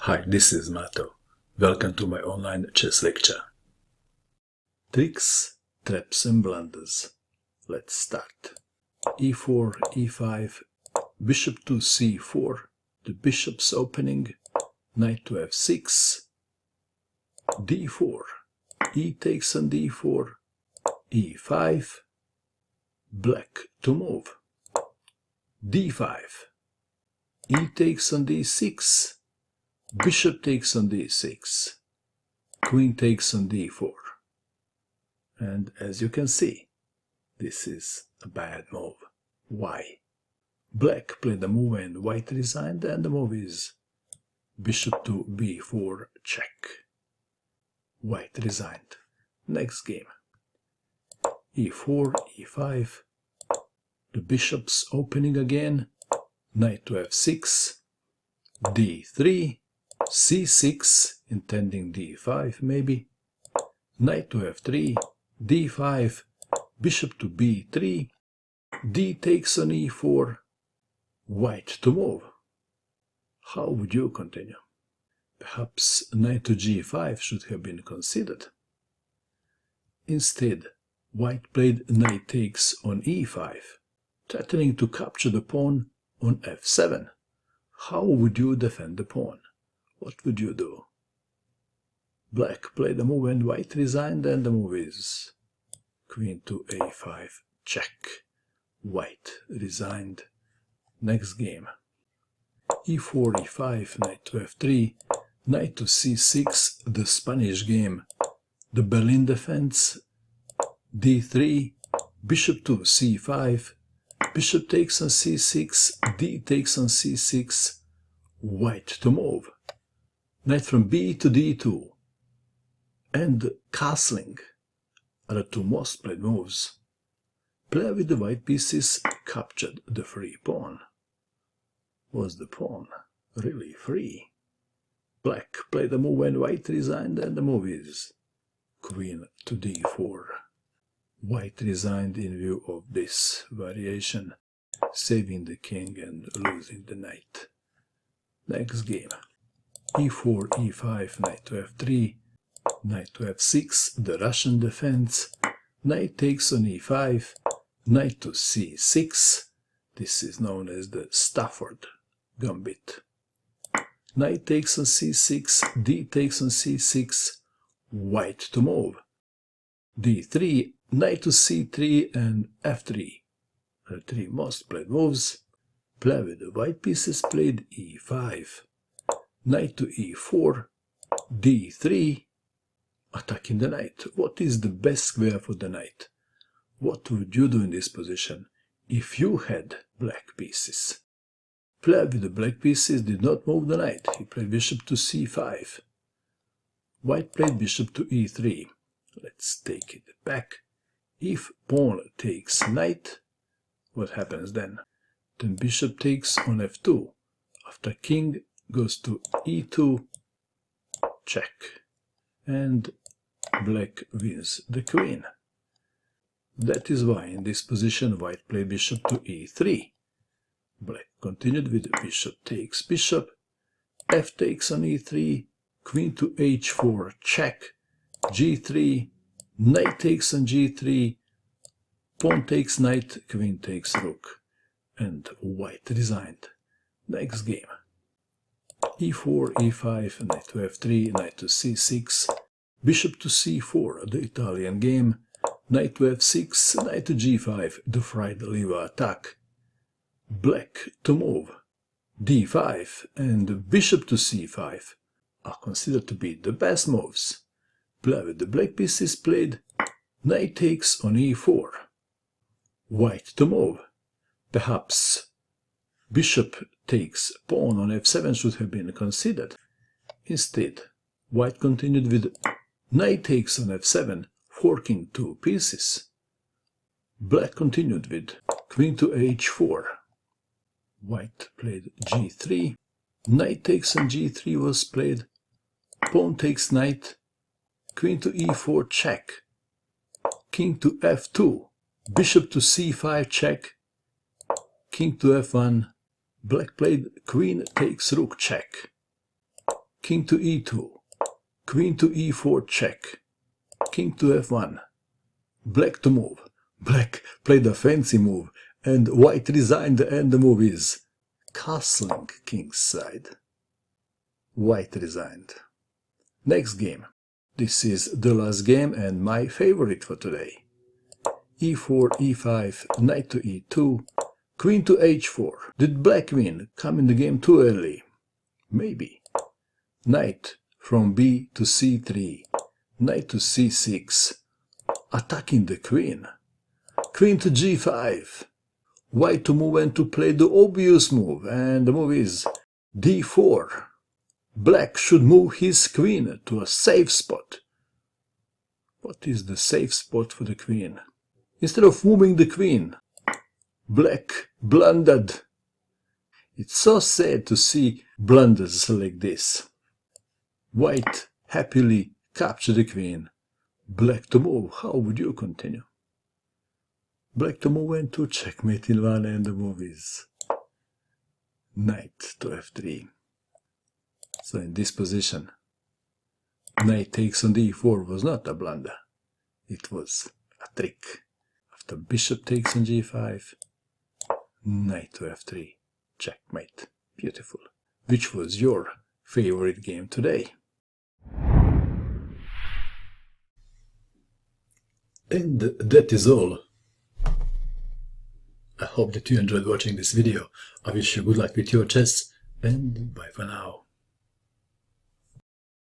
Hi, this is Mato. Welcome to my online chess lecture. Tricks, traps and blunders. Let's start. e4, e5, bishop to c4, the bishop's opening, knight to f6, d4, e takes on d4, e5, black to move, d5, e takes on d6, bishop takes on d6, queen takes on d4. And as you can see, this is a bad move. Why? Black played a move and white resigned, and the move is bishop to b4 check. White resigned. Next game. e4, e5, the bishop's opening again, knight to f6, d3, c6, intending d5 maybe, knight to f3, d5, bishop to b3, d takes on e4, white to move. How would you continue? Perhaps knight to g5 should have been considered. Instead, white played knight takes on e5, threatening to capture the pawn on f7. How would you defend the pawn? What would you do? Black played a move and white resigned, and the move is queen to a5 check. White resigned. Next game. e4, e5, knight to f3, knight to c6, the Spanish game, the Berlin defense, d3, bishop to c5, bishop takes on c6, d takes on c6, white to move, knight from b to d2, and castling are the two most played moves. Play with the white pieces captured the free pawn. Was the pawn really free? Black played a move and white resigned, and the move is queen to d4. White resigned in view of this variation, saving the king and losing the knight. Next game. e4, e5, knight to f3, knight to f6, the Russian defense, knight takes on e5, knight to c6, this is known as the Stafford Gambit, knight takes on c6, d takes on c6, white to move, d3, knight to c3 and f3, the three most played moves. Play with the white pieces played e5, knight to e4, d3, attacking the knight. What is the best square for the knight? What would you do in this position if you had black pieces? Play with the black pieces did not move the knight. He played bishop to c5. White played bishop to e3. Let's take it back. If pawn takes knight, what happens then? Then bishop takes on f2. After king goes to e2, check. And black wins the queen. That is why in this position white played bishop to e3. Black continued with bishop takes bishop, f takes on e3, queen to h4 check, g3, knight takes on g3, pawn takes knight, queen takes rook, and white resigned. Next game. e4, e5, knight to f3, knight to c6, bishop to c4, the Italian game, knight to f6, knight to g5, the fried liver attack, black to move, d5 and bishop to c5 are considered to be the best moves. Play with the black pieces played, knight takes on e4, white to move, perhaps bishop takes pawn on f7 should have been considered. Instead, white continued with knight takes on f7, forking two pieces. Black continued with queen to h4. White played g3, knight takes on g3 was played, pawn takes knight, queen to e4 check, king to f2, bishop to c5 check, king to f1, black played queen takes rook check, king to e2, queen to e4 check, king to f1, black to move. Black played a fancy move, and white resigned, and the move is castling king's side. White resigned. Next game. This is the last game and my favorite for today. e4, e5, knight to e2, queen to h4. Did black win? Come in the game too early? Maybe. Knight from b to c3, knight to c6, attacking the queen. Queen to g5. White to move and to play the obvious move, and the move is d4. Black should move his queen to a safe spot. What is the safe spot for the queen? Instead of moving the queen, black blundered. It's so sad to see blunders like this. White happily captured the queen. Black to move. How would you continue? Black to move and to checkmate in one, and the move is knight to f3. So in this position, knight takes on d4 was not a blunder. It was a trick. After bishop takes on g5, knight to f3, checkmate. Beautiful. Which was your favorite game today? And that is all. I hope that you enjoyed watching this video. I wish you good luck with your chess, and bye for now.